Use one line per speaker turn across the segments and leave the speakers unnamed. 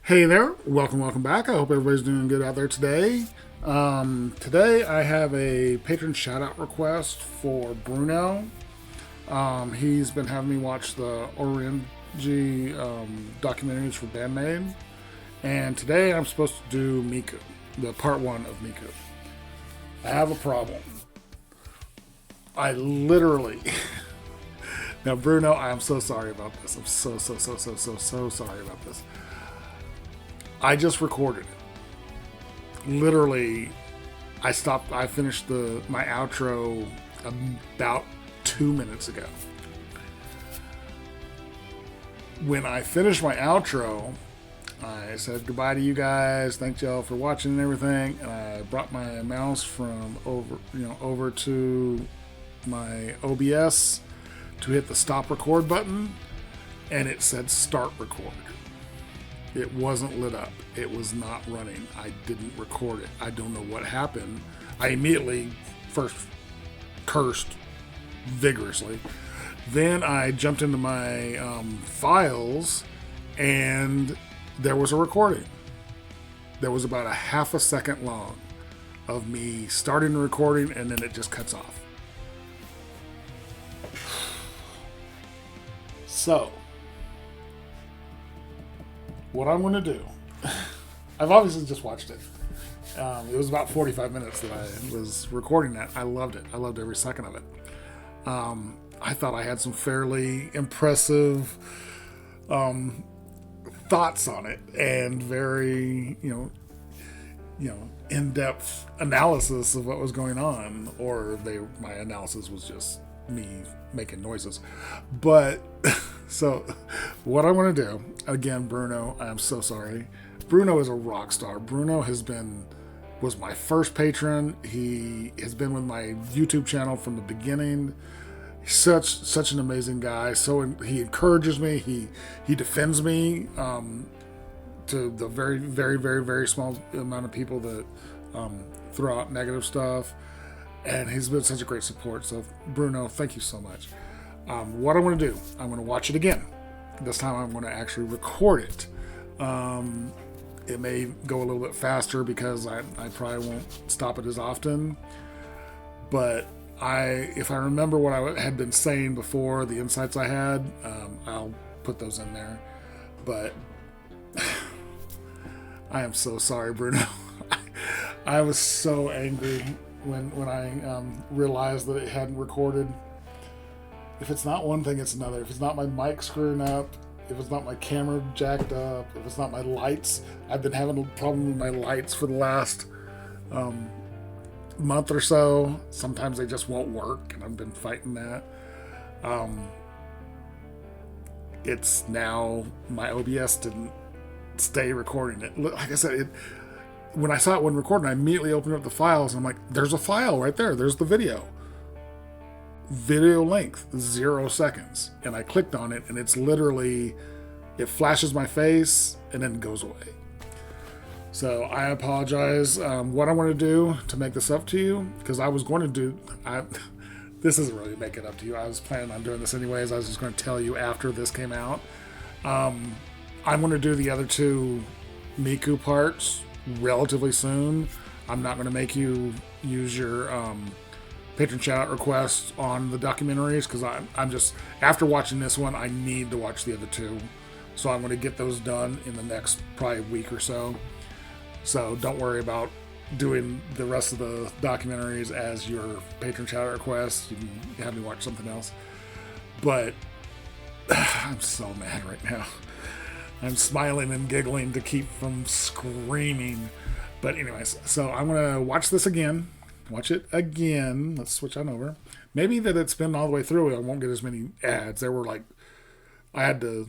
Hey there, welcome back. I hope everybody's doing good out there today. Today I have a patron shout out request for Bruno. He's been having me watch the Ohrenje documentaries for Band-Maid, and today I'm supposed to do Miku, the part one of Miku. I have a problem. I literally. Now, Bruno, I am so sorry about this. I'm so sorry about this. I just recorded it. Literally, I finished my outro about 2 minutes ago. When I finished my outro, I said goodbye to you guys. Thank y'all for watching and everything. And I brought my mouse from over to my OBS to hit the stop record button, and it said start record. It wasn't lit up. It was not running. I didn't record it. I don't know what happened. I immediately first cursed vigorously. Then I jumped into my files, and there was a recording. There was about a half a second long of me starting the recording, and then it just cuts off. So, what I'm going to do, I've obviously just watched it. It was about 45 minutes that I was recording that. I loved it. I loved every second of it. I thought I had some fairly impressive thoughts on it and very, in-depth analysis of what was going on. Or my analysis was just me making noises. But so what I'm going to do, again, Bruno, I'm so sorry. Bruno is a rock star. Bruno was my first patron. He has been with my YouTube channel from the beginning. He's such an amazing guy. So he encourages me. He defends me to the very, very, very, very small amount of people that throw out negative stuff. And he's been such a great support. So, Bruno, thank you so much. What I'm going to do, I'm going to watch it again. This time I'm going to actually record it. It may go a little bit faster because I probably won't stop it as often. But if I remember what I had been saying before, the insights I had, I'll put those in there. But I am so sorry, Bruno. I was so angry when I realized that it hadn't recorded. If it's not one thing, it's another. If it's not my mic screwing up, if it's not my camera jacked up, if it's not my lights. I've been having a problem with my lights for the last month or so. Sometimes they just won't work, and I've been fighting that. It's now my OBS didn't stay recording it. Like I said, when I saw it when recording, I immediately opened up the files, and I'm like, there's a file right there. There's the video. Video length, 0 seconds. And I clicked on it, and it's literally, it flashes my face, and then goes away. So I apologize. What I'm going to do to make this up to you, because I was going to do, this isn't really make it up to you. I was planning on doing this anyways. I was just going to tell you after this came out. I'm going to do the other two Miku parts relatively soon. I'm not going to make you use your patron shout requests on the documentaries because I'm just, after watching this one, I need to watch the other two. So I'm going to get those done in the next probably week or so. So don't worry about doing the rest of the documentaries as your patron shout requests. You can have me watch something else. But I'm so mad right now. I'm smiling and giggling to keep from screaming. But anyways, so I'm going to watch this again. Watch it again. Let's switch on over. Maybe that it's been all the way through. I won't get as many ads. There were I had to,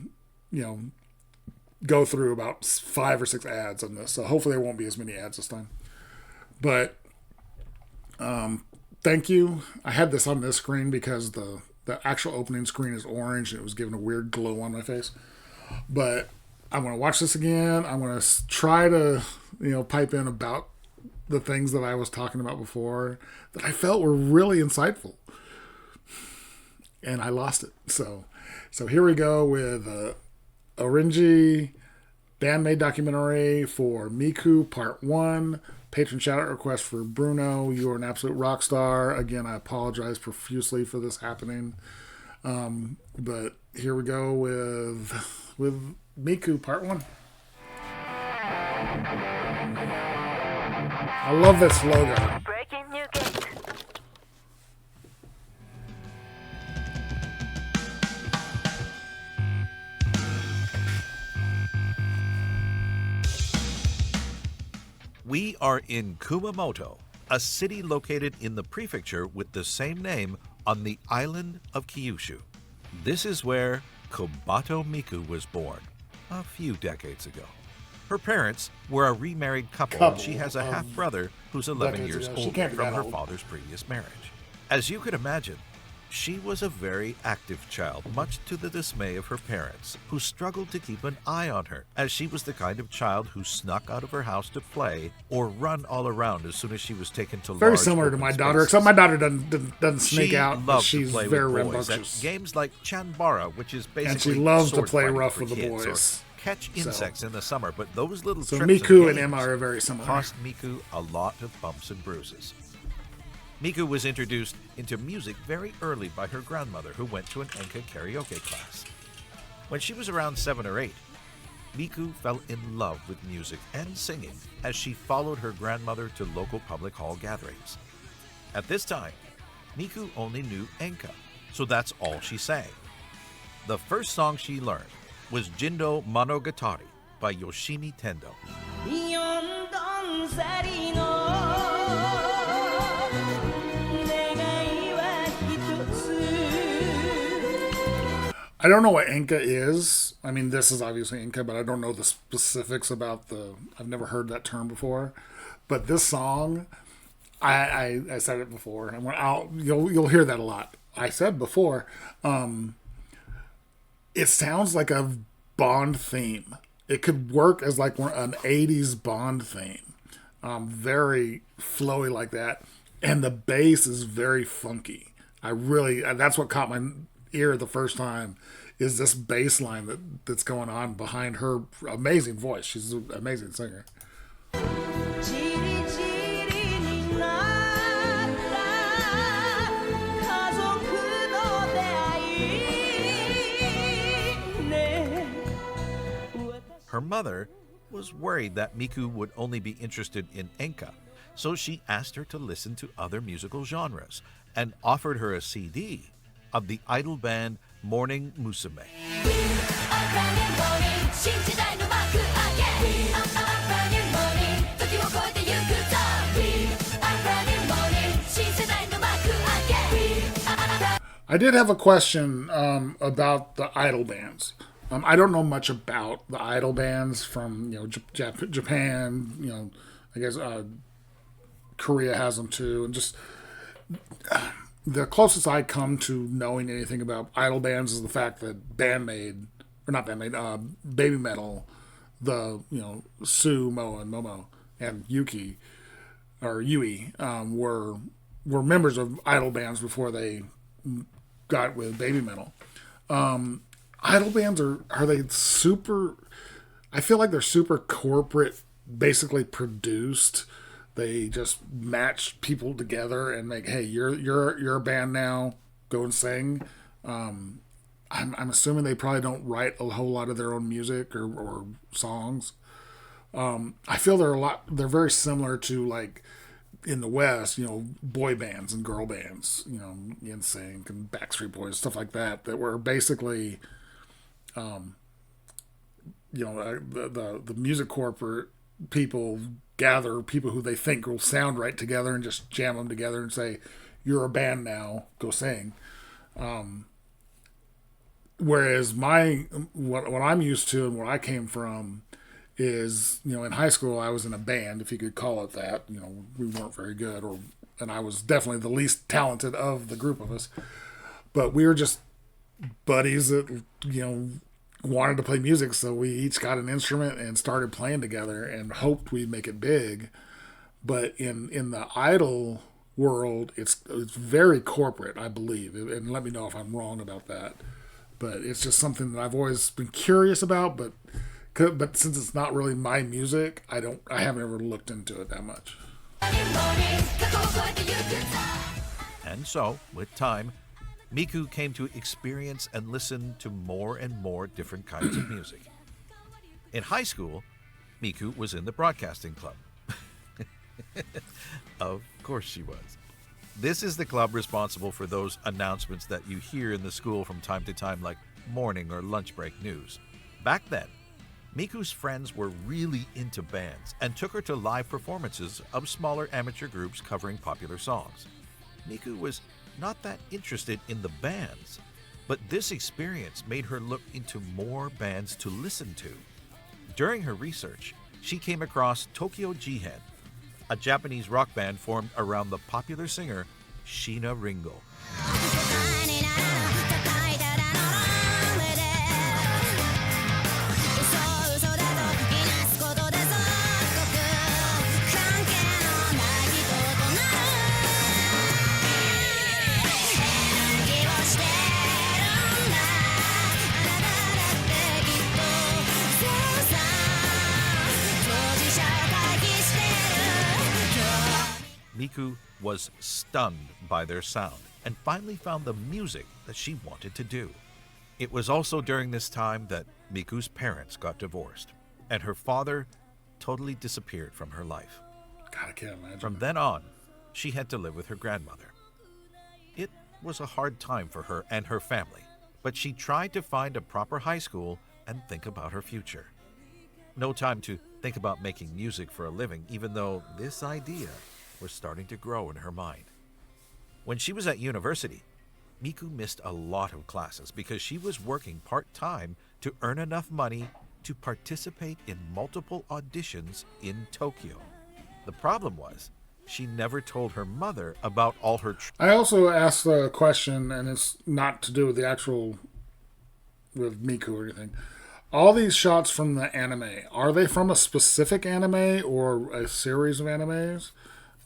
go through about 5 or 6 ads on this. So hopefully there won't be as many ads this time. But thank you. I had this on this screen because the actual opening screen is orange and it was giving a weird glow on my face. But I'm going to watch this again. I'm going to try to, pipe in about the things that I was talking about before that I felt were really insightful. And I lost it. So here we go with Auditioning Band-Maid documentary for Miku Part 1. Patron shout-out request for Bruno. You are an absolute rock star. Again, I apologize profusely for this happening. But here we go with Miku Part 1. I love this logo.
Breaking new gate.
We are in Kumamoto, a city located in the prefecture with the same name on the island of Kyushu. This is where KOBATO Miku was born a few decades ago. Her parents were a remarried couple and she has a half-brother who's 11 years older from her father's previous marriage. As you could imagine, she was a very active child, much to the dismay of her parents, who struggled to keep an eye on her, as she was the kind of child who snuck out of her house to play or run all around as soon as she was taken to
very similar to my daughter, except my daughter doesn't sneak out. She's very rambunctious.
Games like Chanbara, which is basically
and she loves to play rough with the boys.
Catch insects in the summer, but those little
so
trips
Miku and Emma are very similar.
Cost Miku a lot of bumps and bruises. Miku was introduced into music very early by her grandmother, who went to an enka karaoke class. When she was around 7 or 8, Miku fell in love with music and singing as she followed her grandmother to local public hall gatherings. At this time, Miku only knew enka, so that's all she sang. The first song she learned was Jindo Monogatari by Yoshimi Tendo.
I don't know what enka is. I mean, this is obviously enka, but I don't know the specifics about I've never heard that term before. But this song, I said it before, and you'll hear that a lot. I said before, it sounds like a Bond theme. It could work as like an 80s Bond theme. Very flowy like that. And the bass is very funky. That's what caught my ear the first time, is this bass line that's going on behind her amazing voice. She's an amazing singer.
Her mother was worried that Miku would only be interested in enka, so she asked her to listen to other musical genres and offered her a CD of the idol band Morning Musume.
I did have a question about the idol bands. I don't know much about the idol bands from Japan. I guess Korea has them too, and just the closest I come to knowing anything about idol bands is the fact that Band-Maid, or not Band-Maid, Baby Metal, Sue, Moa, and Momo, and Yui, were members of idol bands before they got with Baby Metal. Idol bands are they super? I feel like they're super corporate, basically produced. They just match people together and make, hey, you're a band now, go and sing. I'm assuming they probably don't write a whole lot of their own music or songs. I feel they're very similar to, like, in the West, boy bands and girl bands, NSYNC and Backstreet Boys, stuff like that were basically, the music corporate people gather people who they think will sound right together and just jam them together and say, you're a band now, go sing. Whereas what I'm used to and where I came from is, in high school I was in a band, if you could call it that. We weren't very good, and I was definitely the least talented of the group of us. But we were just buddies that, wanted to play music, so we each got an instrument and started playing together and hoped we'd make it big. But in the idol world, it's very corporate, I believe, and let me know if I'm wrong about that. But it's just something that I've always been curious about, but But since it's not really my music, I haven't ever looked into it that much.
And so, with time, Miku came to experience and listen to more and more different kinds of music. In high school, Miku was in the broadcasting club. Of course she was. This is the club responsible for those announcements that you hear in the school from time to time, like morning or lunch break news. Back then, Miku's friends were really into bands and took her to live performances of smaller amateur groups covering popular songs. Miku was not that interested in the bands, but this experience made her look into more bands to listen to. During her research, she came across Tokyo Jihen, a Japanese rock band formed around the popular singer Sheena Ringo. Miku was stunned by their sound and finally found the music that she wanted to do. It was also during this time that Miku's parents got divorced, and her father totally disappeared from her life.
God, I can't imagine.
From then on, she had to live with her grandmother. It was a hard time for her and her family, but she tried to find a proper high school and think about her future. No time to think about making music for a living, even though this idea was starting to grow in her mind. When she was at university, Miku missed a lot of classes because she was working part-time to earn enough money to participate in multiple auditions in Tokyo. The problem was, she never told her mother about all her...
I also asked a question, and it's not to do with the actual... with Miku or anything. All these shots from the anime, are they from a specific anime or a series of animes?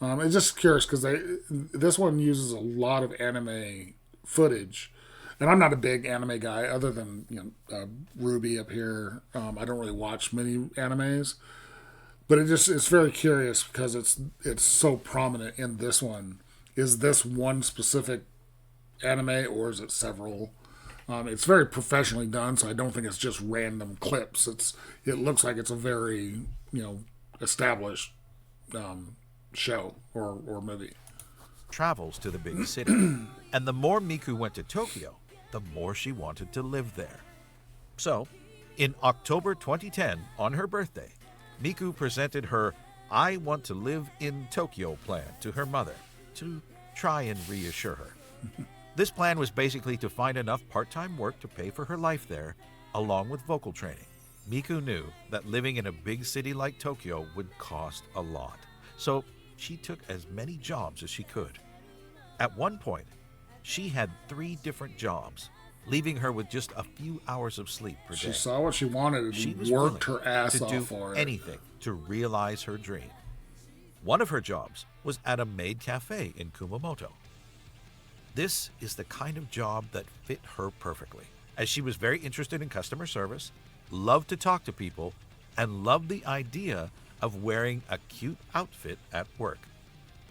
It's just curious because this one uses a lot of anime footage, and I'm not a big anime guy other than Ruby up here. I don't really watch many animes, but it's very curious because it's so prominent in this one. Is this one specific anime or is it several? It's very professionally done, so I don't think it's just random clips. It looks like it's a very established show or movie.
Travels to the big city. And the more Miku went to Tokyo, the more she wanted to live there. So, in October 2010, on her birthday, Miku presented her I Want to Live in Tokyo plan to her mother to try and reassure her. This plan was basically to find enough part-time work to pay for her life there, along with vocal training. Miku knew that living in a big city like Tokyo would cost a lot. So she took as many jobs as she could. At one point, she had 3 different jobs, leaving her with just a few hours of sleep per day.
She saw what she wanted and
she was
worked her ass
to
off
do
for it.
anything to realize her dream. One of her jobs was at a maid cafe in Kumamoto. This is the kind of job that fit her perfectly, as she was very interested in customer service, loved to talk to people, and loved the idea of wearing a cute outfit at work.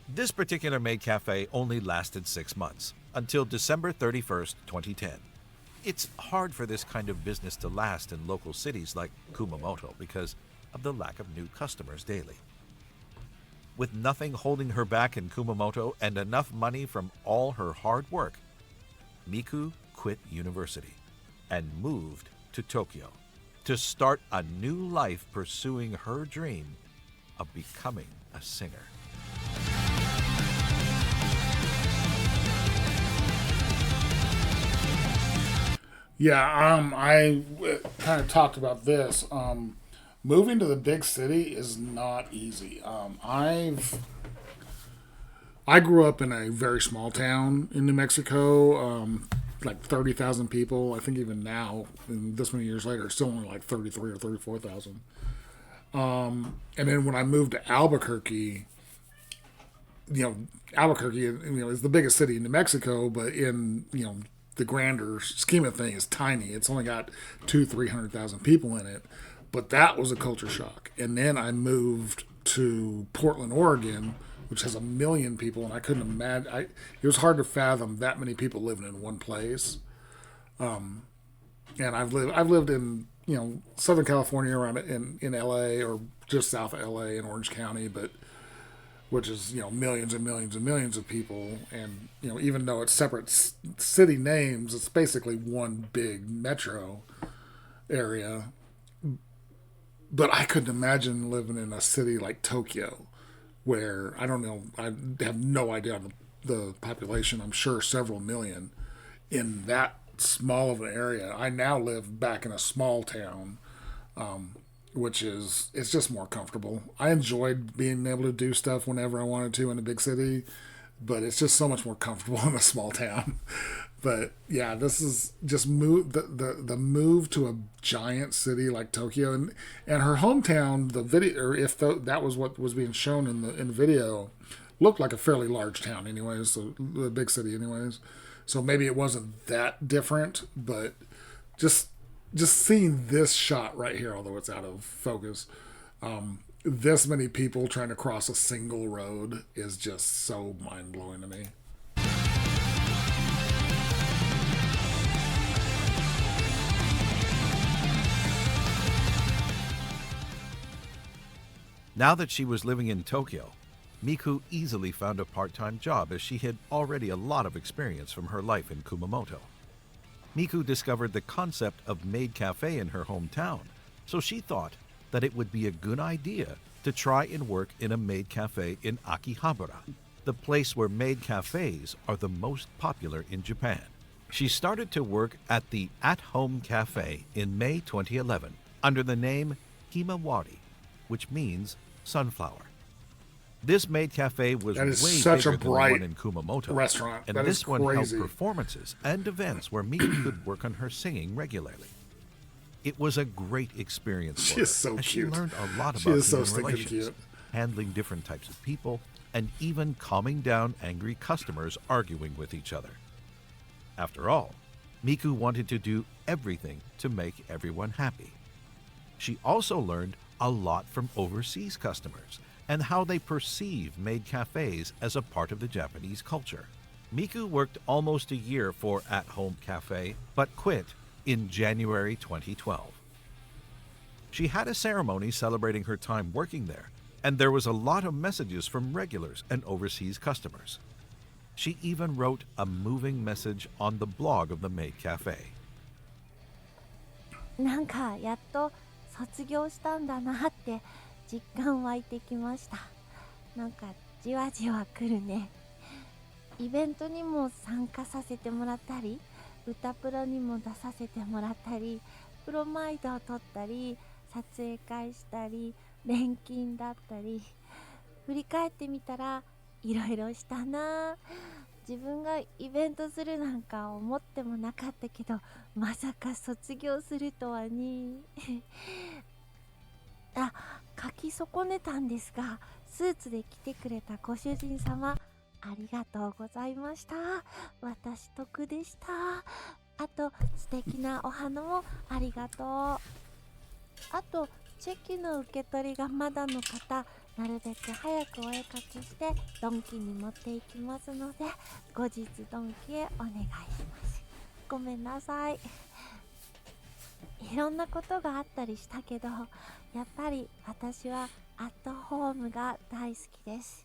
This particular maid cafe only lasted 6 months, until December 31st, 2010. It's hard for this kind of business to last in local cities like Kumamoto because of the lack of new customers daily. With nothing holding her back in Kumamoto and enough money from all her hard work, Miku quit university and moved to Tokyo to start a new life pursuing her dream of becoming a singer.
Yeah, I kind of talked about this. Moving to the big city is not easy. I grew up in a very small town in New Mexico, like 30,000 people. I think even now, this many years later, it's still only like 33 or 34,000. And then when I moved to Albuquerque, Albuquerque, is the biggest city in New Mexico, but in, the grander scheme of things, it's tiny. It's only got 300,000 people in it. But that was a culture shock. And then I moved to Portland, Oregon, which has 1 million people, and I couldn't imagine. It was hard to fathom that many people living in one place. And I've lived in Southern California, around in L.A. or just south of L.A. in Orange County, but which is millions and millions and millions of people, and even though it's separate city names, it's basically one big metro area. But I couldn't imagine living in a city like Tokyo, where I don't know, I have no idea the population. I'm sure several million in that small of an area. I now live back in a small town, which it's just more comfortable. I enjoyed being able to do stuff whenever I wanted to in a big city, but it's just so much more comfortable in a small town. But yeah, this is just the move to a giant city like Tokyo, and her hometown. The video, or if that was what was being shown in the video, looked like a fairly large town, anyways. So a big city, anyways. So maybe it wasn't that different, but just seeing this shot right here, although it's out of focus, this many people trying to cross a single road is just so mind blowing to me.
Now that she was living in Tokyo, Miku easily found a part-time job as she had already a lot of experience from her life in Kumamoto. Miku discovered the concept of maid cafe in her hometown, so she thought that it would be a good idea to try and work in a maid cafe in Akihabara, the place where maid cafes are the most popular in Japan. She started to work at the At-Home Cafe in May 2011 under the name Himawari, which means sunflower. This maid cafe was way bigger than the one in Kumamoto
restaurant.
And this one held performances and events where Miku could work on her singing regularly. It was a great experience for her,
so cute.
She learned a lot about human relations,
cute.
handling different types of people, and even calming down angry customers arguing with each other. After all, Miku wanted to do everything to make everyone happy. She also learned a lot from overseas customers and how they perceive maid cafes as a part of the Japanese culture. Miku worked almost a year for At-Home Cafe, but quit in January 2012. She had a ceremony celebrating her time working there, and there was a lot of messages from regulars and overseas customers. She even wrote a moving message on the blog of the maid cafe.
なんかやっと卒業したんだなって実感湧いてきました。なんかじわじわ来るね。イベントにも参加させてもらったり、歌プロにも出させてもらったり、プロマイドを撮ったり、撮影会したり、錬金だったり、振り返ってみたらいろいろしたな。自分がイベントするなんか思ってもなかったけど、まさか卒業するとはね。あ、書き損ねたんですが、スーツで来てくれたご主人様、ありがとうございました。私得でした。あと素敵なお花もありがとう。あとチェキの受け取りがまだの方、なるべく早くお絵かきしてドンキに持っていきますので、後日ドンキへお願いします。ごめんなさい。いろんなことがあったりしたけど、やっぱり私はアットホームが大好きです。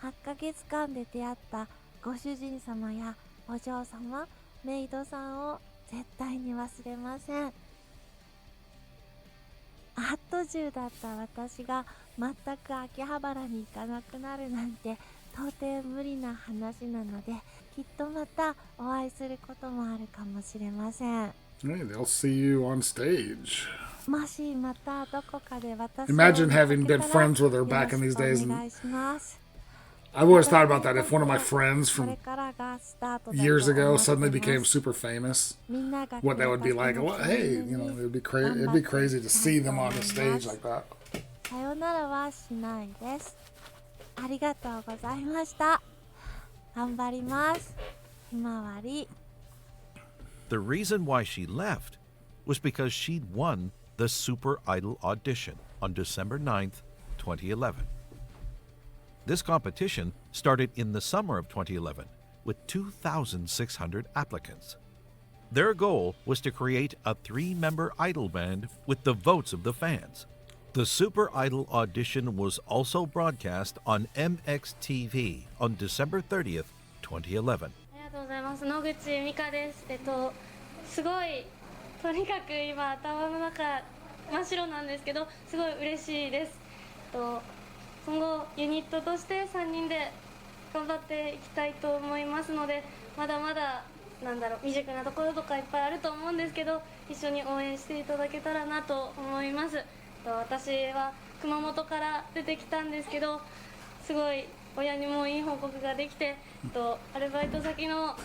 8ヶ月間で出会ったご主人様やお嬢様、メイドさんを絶対に忘れません。アット中だった私が全く秋葉原に行かなくなるなんて到底無理な話なので、きっとまたお会いすることもあるかもしれません。
Hey, they'll see you on stage.
もしまたどこかで私を
Imagine having been friends with her back in these days.
お願いします。
I've always thought about that. If one of my friends from years ago suddenly became super famous, what that would be like. Well, hey, it'd be crazy. It'd be crazy to see them on the stage like that.
さよならはしないです。ありがとうございました。頑張ります。ひまわり。
The reason why she left was because she'd won the Super Idol Audition on December 9th, 2011. This competition started in the summer of 2011 with 2,600 applicants. Their goal was to create a 3-member idol band with the votes of the fans. The Super Idol Audition was also broadcast on MXTV on December 30th, 2011.
ありがとうございます。野口美香です。すごいとにかく今頭の中真っ白なんですけど、すごい嬉しいです。今後ユニットとして3人で頑張っていきたいと思いますので、まだまだ未熟なところとかいっぱいあると思うんですけど、一緒に応援していただけたらなと思います。私は熊本から出てきたんですけど、すごい親にもいい報告ができて、アルバイト先の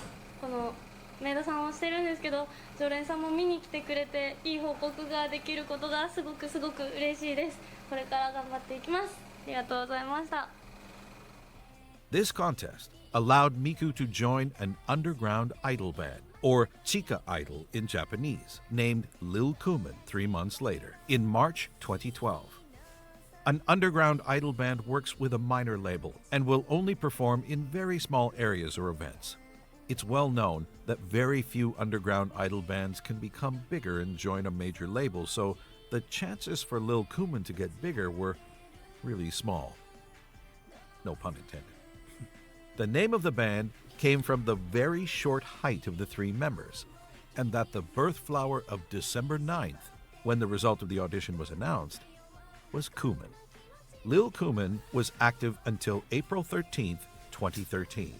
このメイドさんをしてるんですけど、常連さんも見に来てくれていい報告ができることがすごく嬉しいです。これから頑張っていきます。ありがとうございました。
This contest allowed Miku to join an underground idol band, or Chika Idol in Japanese, named Lil Cumin 3 months later, in March 2012. An underground idol band works with a minor label and will only perform in very small areas or events. It's well known that very few underground idol bands can become bigger and join a major label, so the chances for Lil Cumin to get bigger were really small. No pun intended. The name of the band came from the very short height of the 3 members, and that the birth flower of December 9th, when the result of the audition was announced, was Cumin. Lil Cumin was active until April 13th, 2013,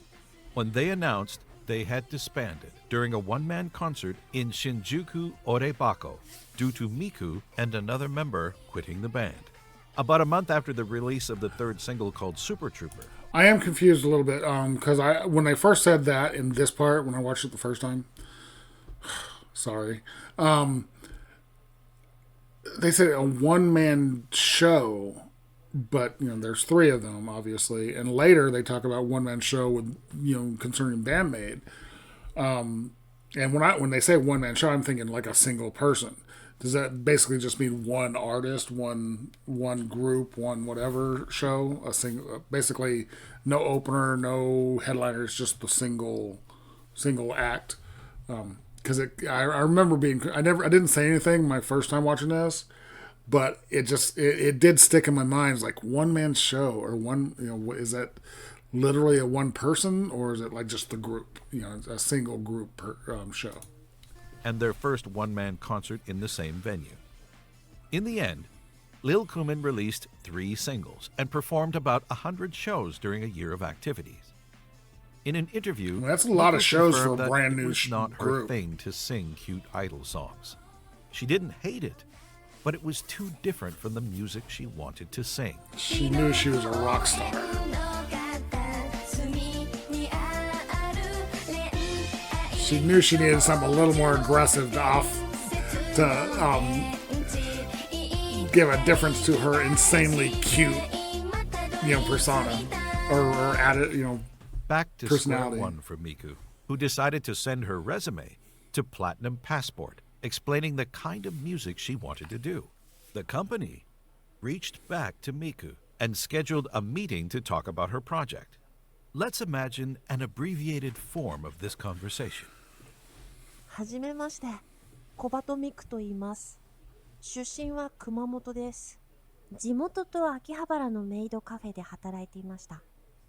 when they announced they had disbanded during a one-man concert in Shinjuku Orebako due to Miku and another member quitting the band. About a month after the release of the 3rd single called Super Trooper.
I am confused a little bit because when they first said that in this part, when I watched it the first time, sorry, they said a one-man show, but there's 3 of them obviously, and later they talk about one-man show with concerning Band-Maid, and when they say one-man show, I'm thinking like a single person. Does that basically just mean one artist, one group, one whatever show? A single, basically no opener, no headliner. It's just the single act. Because I remember I didn't say anything my first time watching this, but it did stick in my mind. It's like one man show or one. Is that literally a one person or is it like just the group? A single group show.
And their first one-man concert in the same venue. In the end, Lil Cumin released 3 singles and performed about 100 shows during a year of activities. In an interview,
that's a lot of shows for a brand new
group. It was not her thing to sing cute idol songs. She didn't hate it, but it was too different from the music she wanted to sing.
She knew she was a rock star. She knew she needed something a little more aggressive to give a difference to her insanely cute, persona or added,
Back to
personality.
square one for Miku, who decided to send her resume to Platinum Passport, explaining the kind of music she wanted to do. The company reached back to Miku and scheduled a meeting to talk about her project. Let's imagine an abbreviated form of this conversation.
はじめまして、小鳩ミクと言います。出身は熊本です。地元と秋葉原のメイドカフェで働いていました。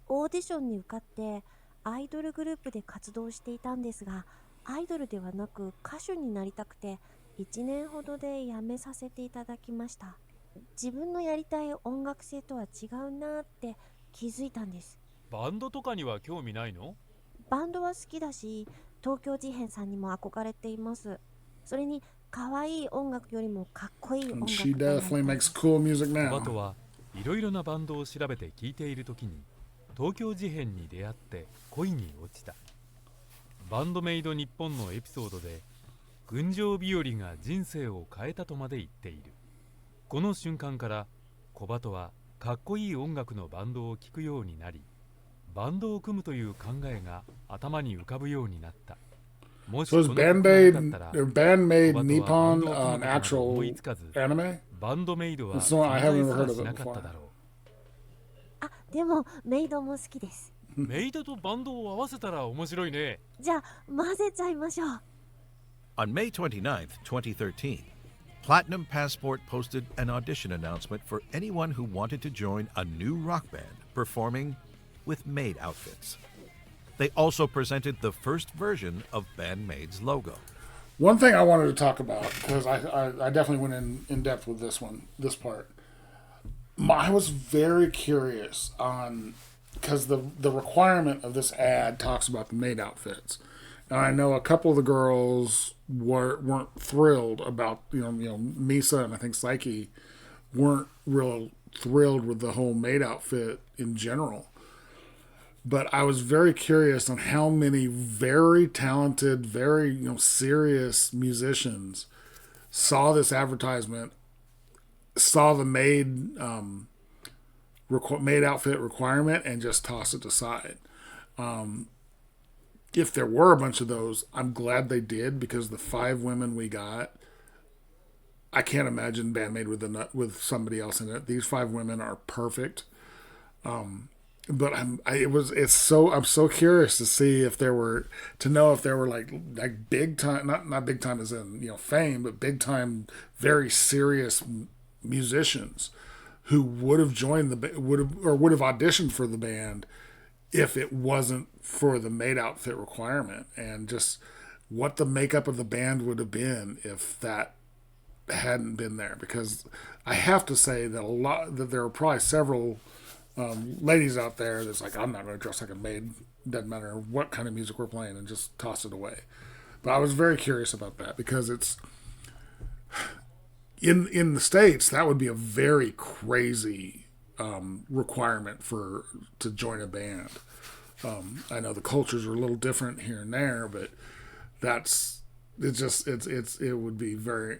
オーディションに受かってアイドルグループで活動していたんですが、アイドルではなく歌手になりたくて1年ほどで辞めさせていただきました。自分のやりたい音楽性とは違うなって気づいたんです。
バンドとかには興味ないの？
バンドは好きだし、東京事変さんにも憧れています。それに可愛い音楽よりもかっこいい音楽。
She definitely makes cool music now.
バトはいろいろなバンドを調べて聴いているときに東京事変に出会って恋に落ちた。バンドメイド日本のエピソードで群青日和が人生を変えたとまで言っている。この瞬間から小バトはかっこいい音楽のバンドを聴くようになり、バンドを組むという考えが頭に浮かぶようになった。もし
So is
この曲がなかったら
Band-Maid
小鳩はバン
Nippon
ドを組む
an
ことなど
actual
思いつかず
anime?
バンドメイドは
It's not- I
存
haven't
在
even
す
heard of
らし
it
なかった
before.
だろ
あ、でもメイドも好きです。
うメイドとバンドを合わせたら面白いね。
じゃあ混ぜちゃいましょう。
On May 29th, 2013, Platinum Passport posted an audition announcement for anyone who wanted to join a new rock band performing with maid outfits. They also presented the first version of Band-Maid's logo.
One thing I wanted to talk about, because I definitely went in depth with this part. I was very curious on, because the requirement of this ad talks about the maid outfits. And I know a couple of the girls weren't thrilled about, Misa and I think Saiki weren't real thrilled with the whole maid outfit in general. But I was very curious on how many very talented, very serious musicians saw this advertisement, saw the maid outfit requirement, and just tossed it aside. If there were a bunch of those, I'm glad they did, because the 5 women we got, I can't imagine Band-Maid with somebody else in it. These 5 women are perfect. But I'm so curious to see if there were like big time, not big time as in fame, but big time, very serious musicians who would have joined would have auditioned for the band if it wasn't for the maid outfit requirement, and just what the makeup of the band would have been if that hadn't been there. Because I have to say that there are probably several ladies out there that's like, I'm not going to dress like a maid, doesn't matter what kind of music we're playing, and just toss it away. But I was very curious about that, because it's in the States, that would be a very crazy requirement to join a band. I know the cultures are a little different here and there, but it would be very,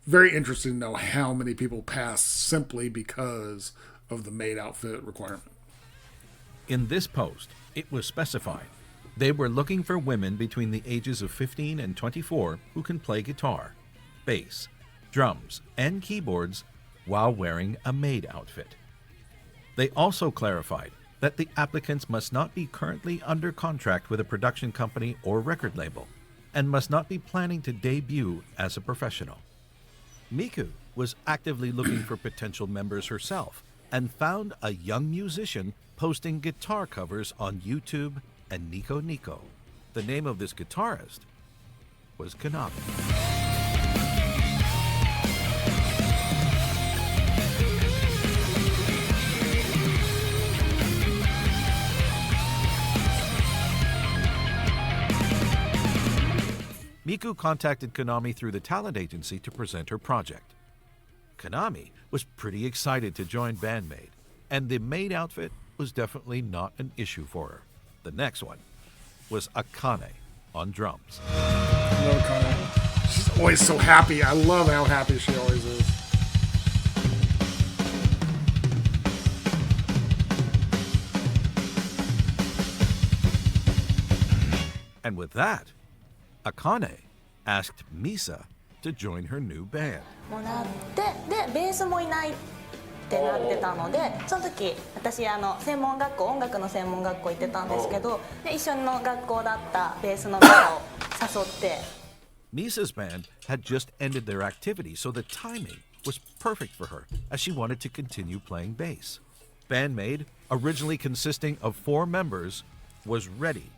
very interesting to know how many people pass simply because of the maid outfit requirement.
In this post, it was specified they were looking for women between the ages of 15 and 24 who can play guitar, bass, drums, and keyboards while wearing a maid outfit. They also clarified that the applicants must not be currently under contract with a production company or record label, and must not be planning to debut as a professional. Miku was actively looking for potential members herself, and found a young musician posting guitar covers on YouTube and Nico Nico. The name of this guitarist was Konami. Miku contacted Konami through the talent agency to present her project. Konami was pretty excited to join Band-Maid, and the maid outfit was definitely not an issue for her. The next one was Akane on drums.
I love Akane. She's always so happy. I love how happy she always is.
And with that, Akane asked Misa to join her new band.
もらってでベースもいないってなってたので、その時私専門学校音楽の専門学校行ってたんですけど、で一緒の学校だったベースのミサを誘って。
Misa's band had just ended their activity, so the timing was perfect for her as she wanted to continue playing bass. Band-Maid, originally consisting of 4 members, was ready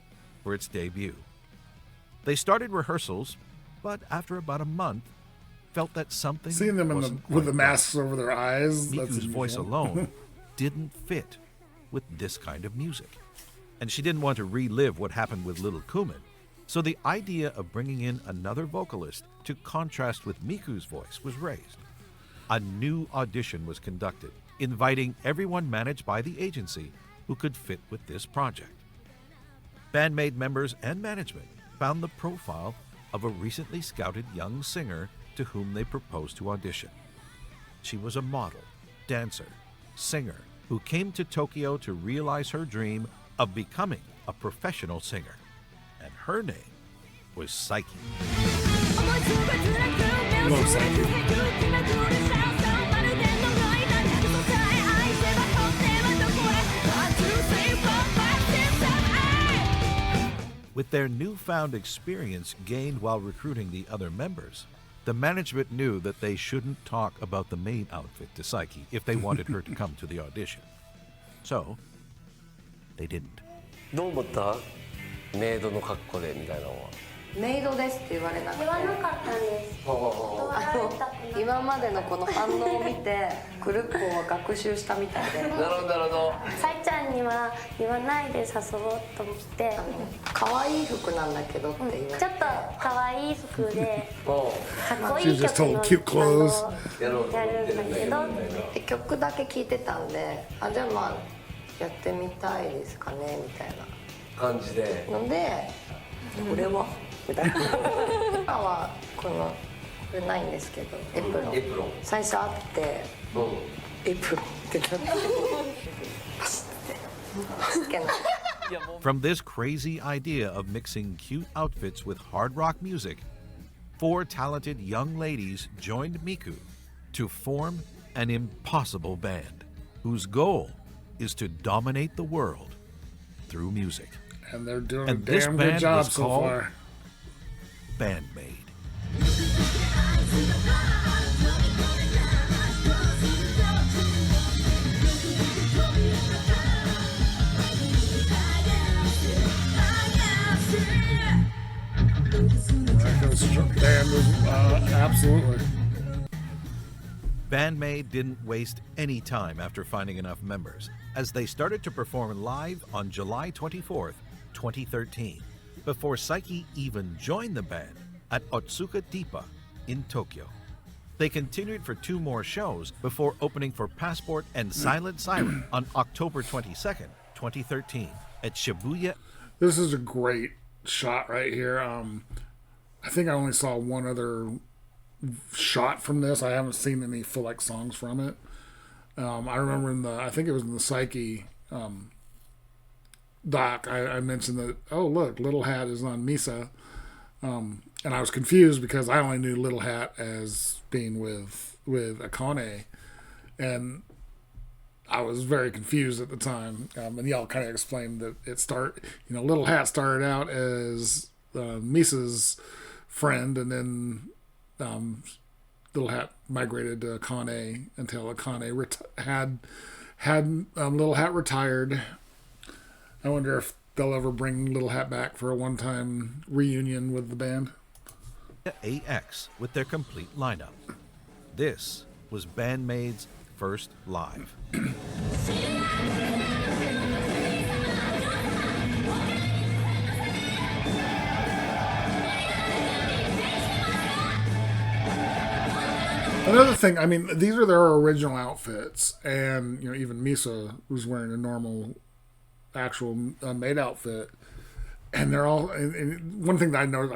for its debut. They started rehearsals, but after about a month, felt that something
Seeing them with the masks over their eyes,
Miku's voice alone didn't fit with this kind of music. And she didn't want to relive what happened with Lil Cumin, so the idea of bringing in another vocalist to contrast with Miku's voice was raised. A new audition was conducted, inviting everyone managed by the agency who could fit with this project. Band-Maid members and management found the profile of a recently scouted young singer to whom they proposed to audition. She was a model, dancer, singer who came to Tokyo to realize her dream of becoming a professional singer. And her name was Saiki.
Love Saiki.
With their newfound experience gained while recruiting the other members, the management knew that they shouldn't talk about the maid outfit to Saiki if they wanted her to come to the audition. So, they didn't.
どう思った？メイドの格好でみたいなのは。
メイドですって言われなくて、
言わなかったんです
今までのこの反応を見てクルッコは学習したみたいで、
なるほどなるほど。
さいちゃんには言わないで誘おうと思って
可愛い服なんだけどって言われて、
ちょっと可愛い服でかっこい
She
い
was just
曲
told
の
cute clothes.
やるんだけど
で曲だけ聴いてたんで、あ、じゃあまあやってみたいですかねみたいな
感じで。
ので、これはみたいな。今はこれないんですけど、エプロン。
エプロン。
最初あって、エプロンってなって走ってない。
From this crazy idea of mixing cute outfits with hard rock music, 4 talented young ladies joined Miku to form an impossible band whose goal is to dominate the world through music.
And they're doing
And
a
this
damn good
band
job
was
so
called
far.
Band-Maid.
Absolutely.
Band-Maid didn't waste any time after finding enough members, as they started to perform live on July 24th, 2013, before Saiki even joined the band at Otsuka Deepa in Tokyo. They continued for 2 more shows before opening for Passport and Silent Siren on October 22nd, 2013 at Shibuya.
This is a great shot right here. I think I only saw one other shot from this. I haven't seen any full like songs from it. I remember I think it was in the Saiki doc, I mentioned that, oh look, Little Hat is on Misa. And I was confused because I only knew Little Hat as being with Akane. And I was very confused at the time. And y'all kind of explained that Little Hat started out as Misa's friend, and then Little Hat migrated to Akane until Akane had Little Hat retired. I wonder if they'll ever bring Little Hat back for a one-time reunion with the band.
AX with their complete lineup. This was Band-Maid's first live.
Another thing, I mean, these are their original outfits, and even Misa was wearing a normal, actual maid outfit, and they're all. And one thing that I know,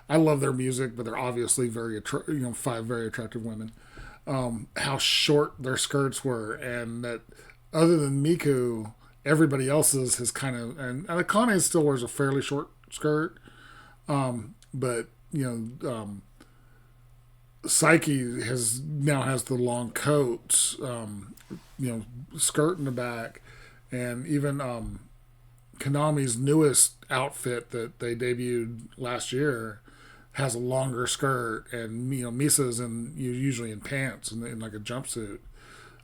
I love their music, but they're obviously very 5 very attractive women. How short their skirts were, and that other than Miku, everybody else's has kind of, and Akane still wears a fairly short skirt, but Saiki now has the long coats, skirt in the back, and even Konami's newest outfit that they debuted last year has a longer skirt, and Misa's usually in pants and in like a jumpsuit.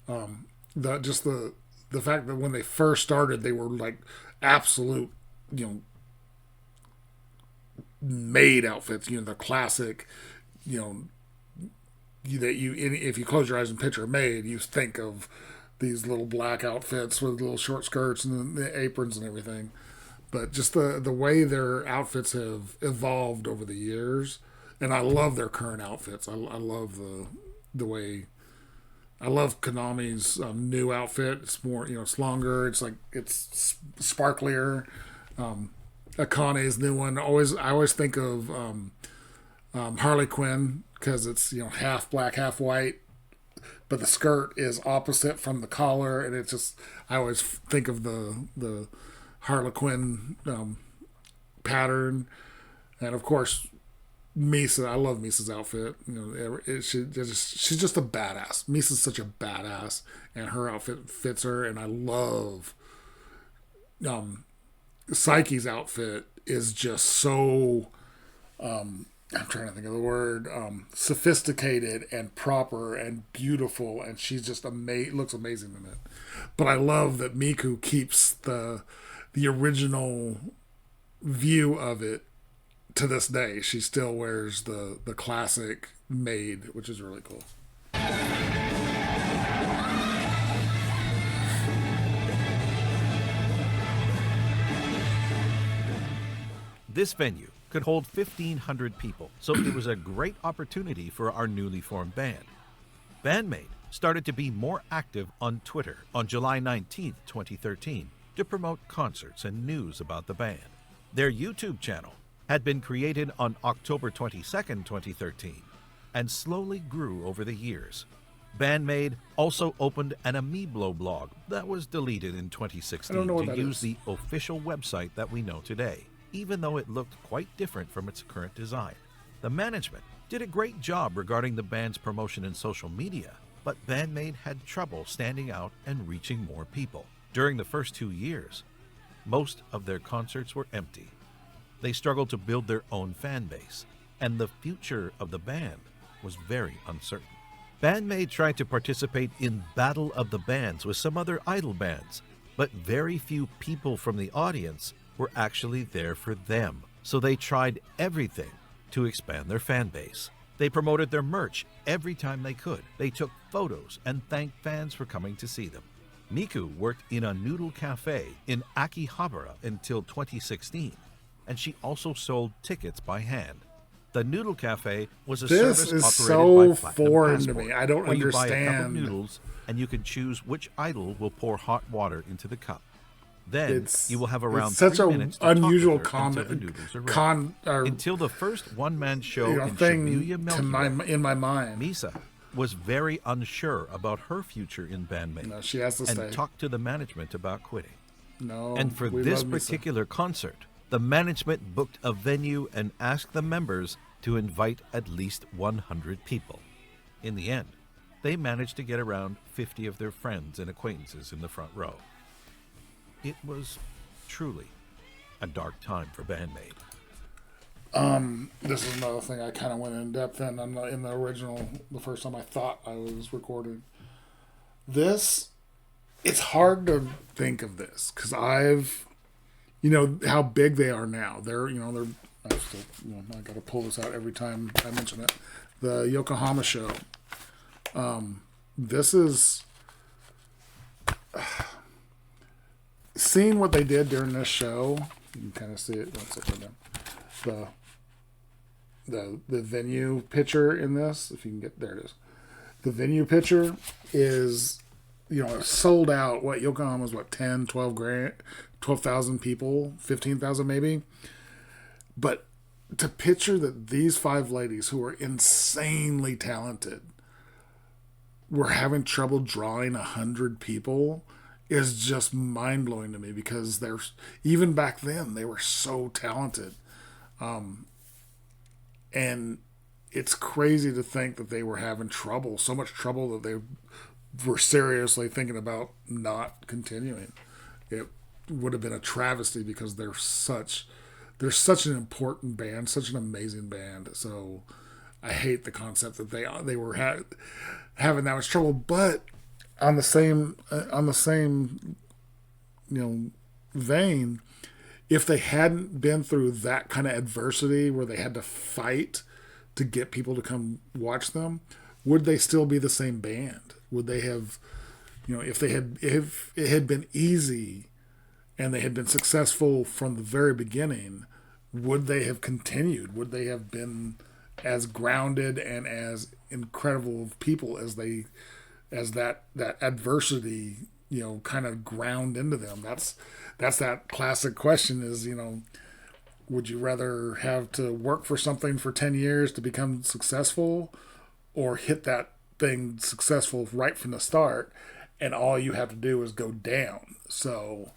The fact that when they first started, they were like absolute, maid outfits, the classic, that if you close your eyes and picture a maid, you think of these little black outfits with little short skirts and the aprons and everything. But just the way their outfits have evolved over the years, and I love their current outfits. I love the way. I love Konami's new outfit. It's more, it's longer. It's sparklier. Akane's new one. I always think of Harley Quinn, because it's half black, half white, but the skirt is opposite from the collar, and it's just, I always think of the Harley Quinn pattern. And of course, Misa, I love Misa's outfit. She's just a badass. Misa's such a badass, and her outfit fits her. And I love Saiki's outfit is just so. I'm trying to think of the word. Sophisticated and proper and beautiful, and she's just looks amazing in it. But I love that Miku keeps the original view of it. To this day, she still wears the classic maid, which is really cool.
This venue could hold 1,500 people, so it was a great opportunity for our newly formed band. Band-Maid started to be more active on Twitter on July 19, 2013, to promote concerts and news about the band. Their YouTube channel had been created on October 22, 2013, and slowly grew over the years. Band-Maid also opened an Amiiblo blog that was deleted in 2016 to use the official website that we know today, even though it looked quite different from its current design. The management did a great job regarding the band's promotion in social media, but Band-Maid had trouble standing out and reaching more people. During the first 2 years, most of their concerts were empty. They struggled to build their own fan base, and the future of the band was very uncertain. Band-Maid tried to participate in Battle of the Bands with some other idol bands, but very few people from the audience were actually there for them, so they tried everything to expand their fan base. They promoted their merch every time they could. They took photos and thanked fans for coming to see them. Miku worked in a noodle cafe in Akihabara until 2016, and she also sold tickets by hand. The Noodle Cafe was a service operated by Platinum
foreign
Passport,
to me. I don't
where you buy a cup of
understand.
noodles and you can choose which idol will pour hot water into the cup. Then you will have around
it's such
3
an
minutes to
unusual
talk with her until the noodles are ready. Until the first one-man show in
thing
Shibuya Milky Way,
in my mind.
Misa was very unsure about her future in Band-Maid,
No, she has to
and
stay.
talked to the management about quitting.
No,
And for
we
this
love Misa.
particular concert, the management booked a venue and asked the members to invite at least 100 people. In the end, they managed to get around 50 of their friends and acquaintances in the front row. It was truly a dark time for Band-Maid.
This is another thing I kind of went in depth in the original, the first time I thought I was recording. It's hard to think of this because how big they are now. I got to pull this out every time I mention it. The Yokohama show. This is seeing what they did during this show. You can kind of see it. Let's look at the venue picture in this. If you can get there, it is. The venue picture is, sold out. What Yokohama's 10, 12,000 people, 15,000 maybe. But to picture that these 5 ladies who are insanely talented were having trouble drawing 100 people is just mind blowing to me because even back then they were so talented. And it's crazy to think that they were having trouble, so much trouble that they were seriously thinking about not continuing. It would have been a travesty because they're such an important band, such an amazing band. So I hate the concept that they were having that much trouble. But on the same vein, if they hadn't been through that kind of adversity where they had to fight to get people to come watch them, would they still be the same band? Would they have, if it had been easy and they had been successful from the very beginning, would they have continued? Would they have been as grounded and as incredible of people as that adversity, kind of ground into them? That's that classic question is, would you rather have to work for something for 10 years to become successful or hit that thing successful right from the start and all you have to do is go down? So,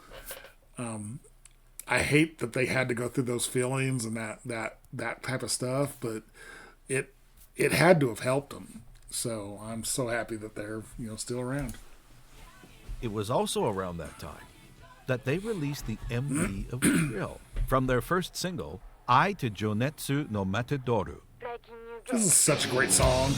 I hate that they had to go through those feelings and that type of stuff, but it had to have helped them. So I'm so happy that they're still around.
It was also around that time that they released the MV of Thrill from their first single, Ai to Jonetsu no Matadoru.
This is such a great song.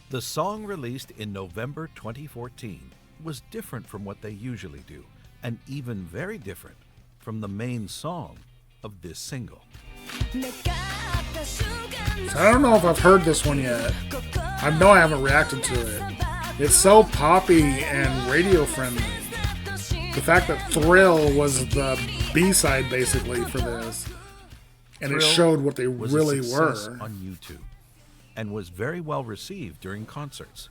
The song, released in November 2014, was different from what they usually do, and even very different from the main song of this single.
So I don't know if I've heard this one yet. I know I haven't reacted to it. It's so poppy and radio friendly. The fact that Thrill was the B-side basically for this, and
Thrill
it showed what they
was
really
a success
were.
on YouTube, and was very well received during concerts.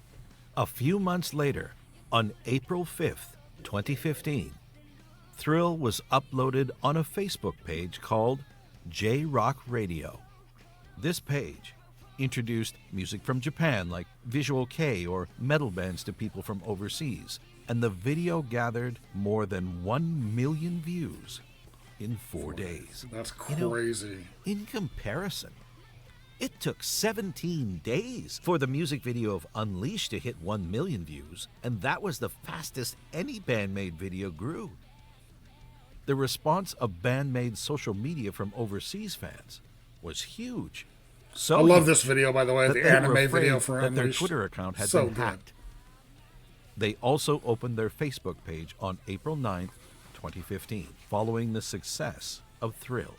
A few months later, on April 5th, 2015, Thrill was uploaded on a Facebook page called J-Rock Radio. This page introduced music from Japan like Visual K or metal bands to people from overseas, and the video gathered more than 1 million views in 4 days.
That's
You know,
crazy.
in comparison, it took 17 days for the music video of Unleashed to hit 1 million views, and that was the fastest any Band-Maid video grew. The response of Band-Maid's social media from overseas fans was huge. So
I love
huge
this video, by the way,
that
the
they were
anime
afraid
video for
that their
Unleashed.
Twitter account had
So
been
good.
hacked. They also opened their Facebook page on April 9th, 2015, following the success of Thrill.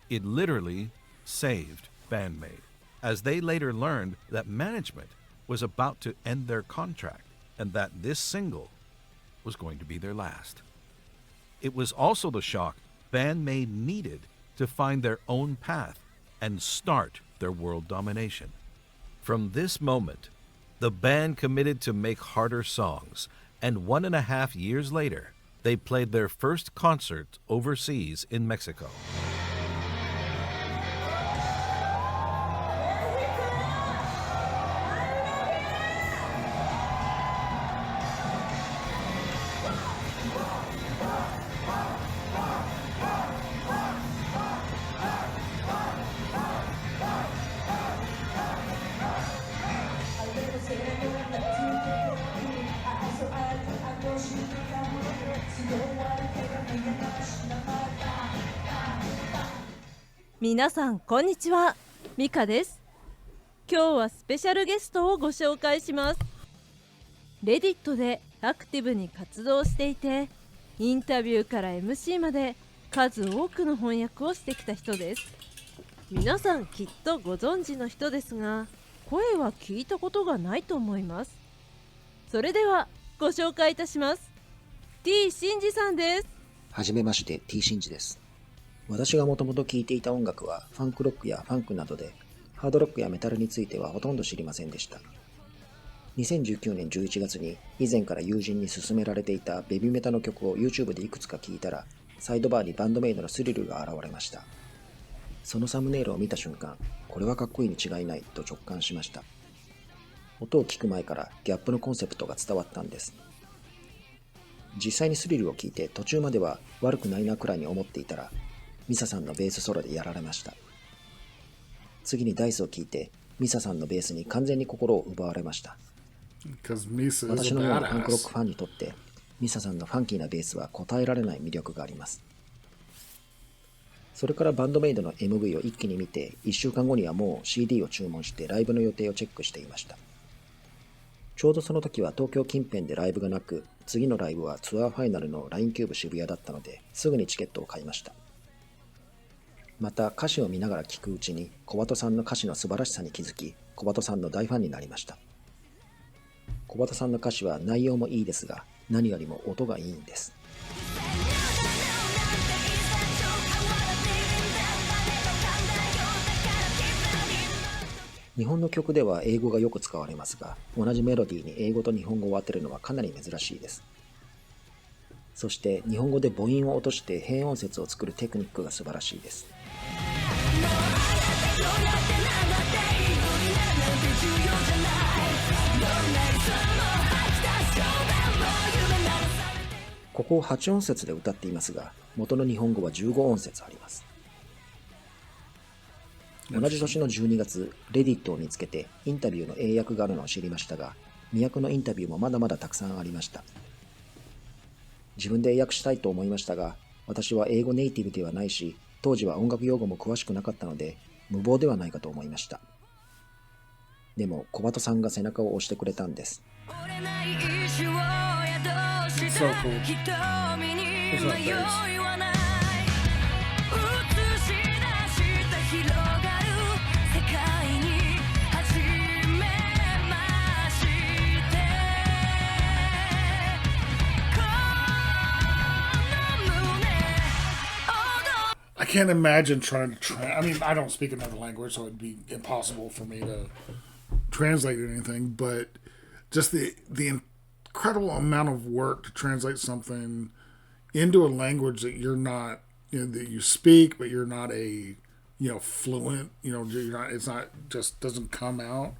It literally saved Band-Maid, as they later learned that management was about to end their contract and that this single was going to be their last. It was also the shock Band-Maid needed to find their own path and start their world domination. From this moment, the band committed to make harder songs, and 1.5 years later, they played their first concert overseas in Mexico.
皆さんこんにちは、ミカです。今日はスペシャルゲストをご紹介します。レディットでアクティブに活動していて、インタビューから MC まで数多くの翻訳をしてきた人です。皆さんきっとご存知の人ですが、声は聞いたことがないと思います。それではご紹介いたします。 T シンジさんです。
はじめまして、T シンジです。私がもともと聴いていた音楽はファンクロックやファンクなどで、ハードロックやメタルについてはほとんど知りませんでした。2019年11月に以前から友人に勧められていたベビーメタの曲を YouTube でいくつか聴いたら、サイドバーにバンドメイドのスリルが現れました。そのサムネイルを見た瞬間、これはかっこいいに違いないと直感しました。音を聞く前からギャップのコンセプトが伝わったんです。実際にスリルを聴いて途中までは悪くないなくらいに思っていたら、ミサさんのベースソロでやられました。次にダイスを聴いて、ミサさんのベースに完全に心を奪われました。私のようなパンクロックファンにとって、ミサさんのファンキーなベースは答えられない魅力があります。それからバンドメイドの MV を一気に見て、1週間後にはもう CD を注文してライブの予定をチェックしていました。ちょうどその時は東京近辺でライブがなく、次のライブはツアーファイナルの LINE キューブ渋谷だったので、すぐにチケットを買いました。また歌詞を見ながら聴くうちに小鳩さんの歌詞の素晴らしさに気づき、小鳩さんの大ファンになりました。小鳩さんの歌詞は内容もいいですが、何よりも音がいいんです。日本の曲では英語がよく使われますが、同じメロディーに英語と日本語を当てるのはかなり珍しいです。そして日本語で母音を落として変音節を作るテクニックが素晴らしいです。ここを8音節で歌っていますが、元の日本語は15音節あります。同じ年の12月、レディットを見つけてインタビューの英訳があるのを知りましたが、未訳のインタビューもまだまだたくさんありました。自分で英訳したいと思いましたが、私は英語ネイティブではないし、当時は音楽用語も詳しくなかったので、無謀ではないかと思いました。でも、小鳩さんが背中を押してくれたんです。
So cool. What's up, bass? I can't imagine trying to I mean, I don't speak another language, so it'd be impossible for me to translate anything, but just the incredible amount of work to translate something into a language that you're not, that you speak, but you're not fluent, you're not, it's not, just doesn't come out.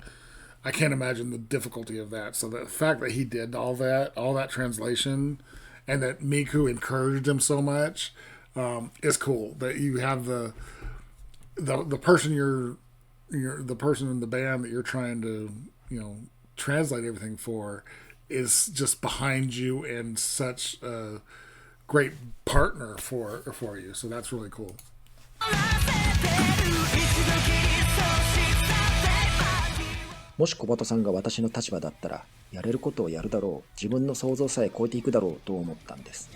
I can't imagine the difficulty of that. So the fact that he did all that translation, and that Miku encouraged him so much, is cool. That you have the person the person in the band that you're trying to, translate everything for, is just behind you and such a great partner for you. So that's really cool.
もし小鳩さんが私の立場だったら、やれることをやるだろう、自分の想像さえ超えていくだろうと思ったんです。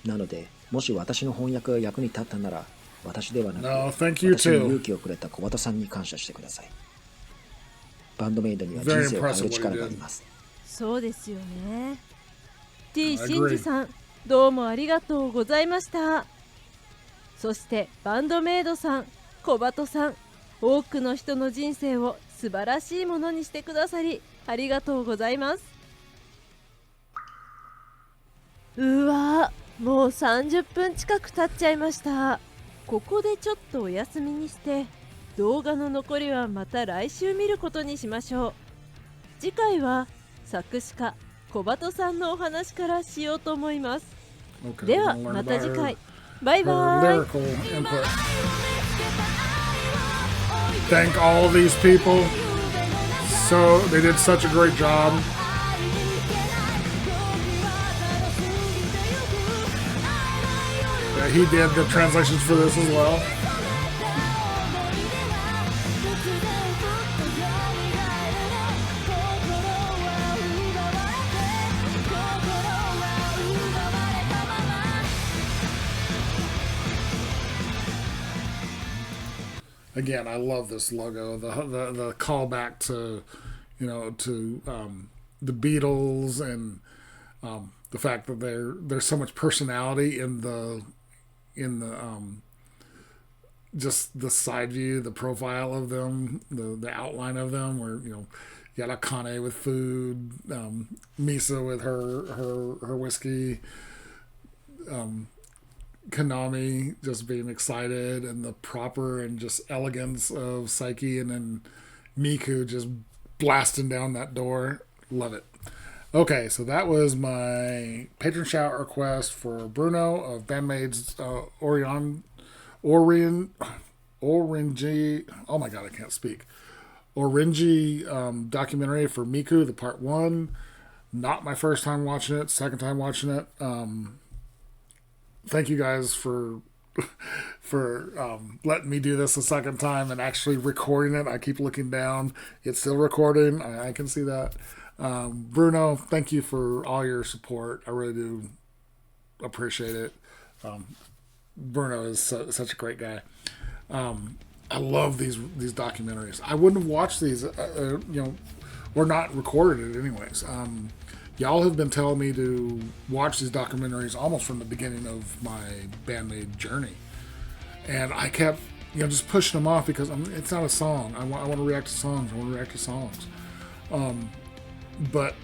なので、もし私の翻訳が役に立ったなら、私ではなく、私に勇気をくれた小鳩さんに感謝してください。バンドメイドには人生を変える力があります。
そうですよね。T シンジさん、どうもありがとうございました。そしてバンドメイドさん、小鳩さん、多くの人の人生を素晴らしいものにしてくださり、ありがとうございます。うわー、もう30分近く経っちゃいました。ここでちょっとお休みにして、動画の残りはまた来週見ることにしましょう。次回は作詞家小鳩さんのお話からしようと思います。ではまた次回。バイバイ。
Thank all these people. So they did such a great job. He did the translations for this as well. Again, I love this logo. The callback to, the Beatles, and the fact that there's so much personality in the just the side view, the profile of them, the outline of them, where you got Akane with food, Misa with her whiskey, Konami just being excited, and the proper and just elegance of Saiki, and then Miku just blasting down that door. Love it. Okay, so that was my patron shout request for Bruno of Band-Maid's Auditioning. Oh my god, I can't speak. Auditioning documentary for Miku, the part 1. Not my first time watching it, second time watching it. Thank you guys for letting me do this a second time and actually recording it. I keep looking down. It's still recording. I can see that. Bruno, thank you for all your support. I really do appreciate it. Bruno is such a great guy. I love these documentaries. I wouldn't have watched these, or not recorded it anyways. y'all have been telling me to watch these documentaries almost from the beginning of my Band-Maid journey. And I kept, just pushing them off because it's not a song. I want to react to songs. But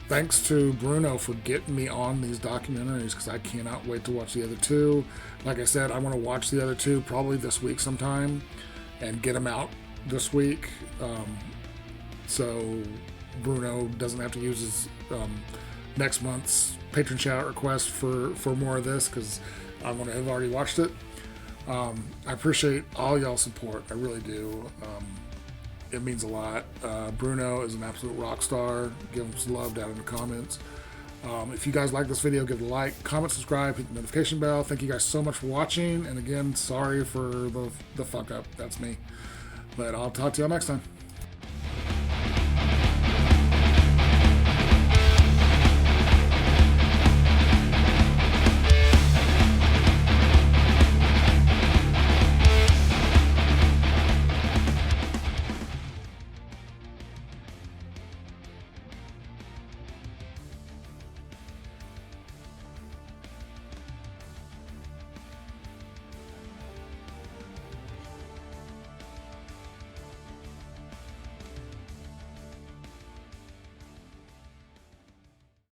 thanks to Bruno for getting me on these documentaries, because I cannot wait to watch the other two. Like I said, I want to watch the other two probably this week sometime and get them out this week. So Bruno doesn't have to use his next month's patron shout request for more of this, because I want to have already watched it. I appreciate all y'all's support. I really do. It means a lot. Bruno is an absolute rock star. Give him some love down in the comments. If you guys like this video, give it a like, comment, subscribe, hit the notification bell. Thank you guys so much for watching. And again, sorry for the fuck up. That's me. But I'll talk to y'all next time.